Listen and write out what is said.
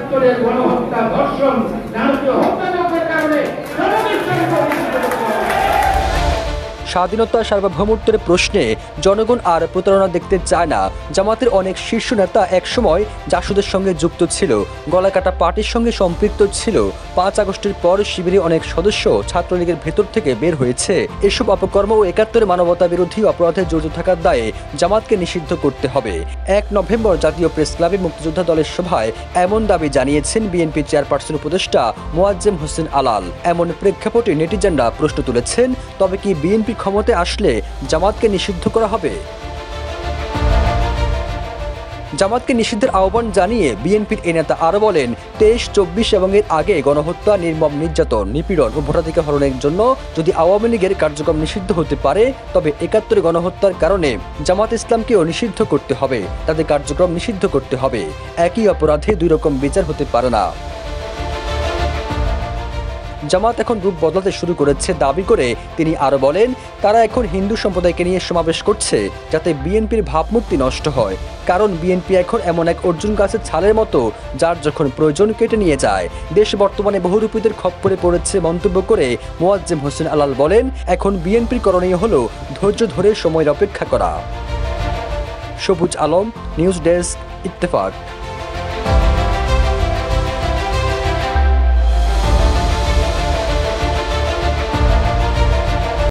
একাত্তরের গণহত্যা, ধর্ষণ, নারকীয় হত্যাযজ্ঞের কারণে স্বাধীনতা সার্বভৌমত্বের প্রশ্নে জনগণ আর প্রতারণা দেখতে চায় না। জামাতের অনেক শীর্ষ নেতা একসময় জাসুদের সঙ্গে যুক্ত ছিল, গলাকাটা পার্টির সঙ্গে সম্পৃক্ত ছিল। 5 আগস্টের পর শিবিরে অনেক সদস্য ছাত্রলীগের ভেতর থেকে বের হয়েছে। এসব অপকর্ম ও 71 মানবতা বিরোধী অপরাধে জড়িত থাকার দায়ে জামাতকে নিষিদ্ধ করতে হবে। 1 নভেম্বর জাতীয় প্রেস ক্লাবে মুক্তিযোদ্ধা দলের সভায় এমন দাবি জানিয়েছেন বিএনপি চেয়ারপারসন উপদেষ্টা মোয়াজ্জেম হোসেন আলাল। এমন প্রেক্ষাপটে নেটিজেনরা প্রশ্ন তুলেছেন, তবে কি বিএনপি ক্ষমতায় আসলে জামাতকে নিষিদ্ধ করা হবে? জামাতকে নিষিদ্ধের আহ্বান জানিয়ে বিএনপির এই নেতা আরও বলেন, 23, 24 এবং এর আগে গণহত্যা, নির্মম নির্যাতন, নিপীড়ন ও ভোটাধিকার হরণের জন্য যদি আওয়ামী লীগের কার্যক্রম নিষিদ্ধ হতে পারে, তবে 71 গণহত্যার কারণে জামাত ইসলামকেও নিষিদ্ধ করতে হবে, তাদের কার্যক্রম নিষিদ্ধ করতে হবে। একই অপরাধে 2 রকম বিচার হতে পারে না। জামাত এখন রূপ বদলাতে শুরু করেছে দাবি করে তিনি আরো বলেন, তারা এখন হিন্দু সম্প্রদায়কে নিয়ে সমাবেশ করছে যাতে বিএনপির ভাবমূর্তি নষ্ট হয়। কারণ বিএনপি এখন এমন এক অর্জুন গাছের ছালের মতো, যার যখন প্রয়োজন কেটে নিয়ে যায়। দেশ বর্তমানে বহুরূপীদের খপ্পরে পড়েছে মন্তব্য করে মোয়াজ্জেম হোসেন আলাল বলেন, এখন বিএনপির করণীয় হলো ধৈর্য ধরে সময়ের অপেক্ষা করা। সবুজ আলম, নিউজ ডেস্ক, ইত্তেফাক।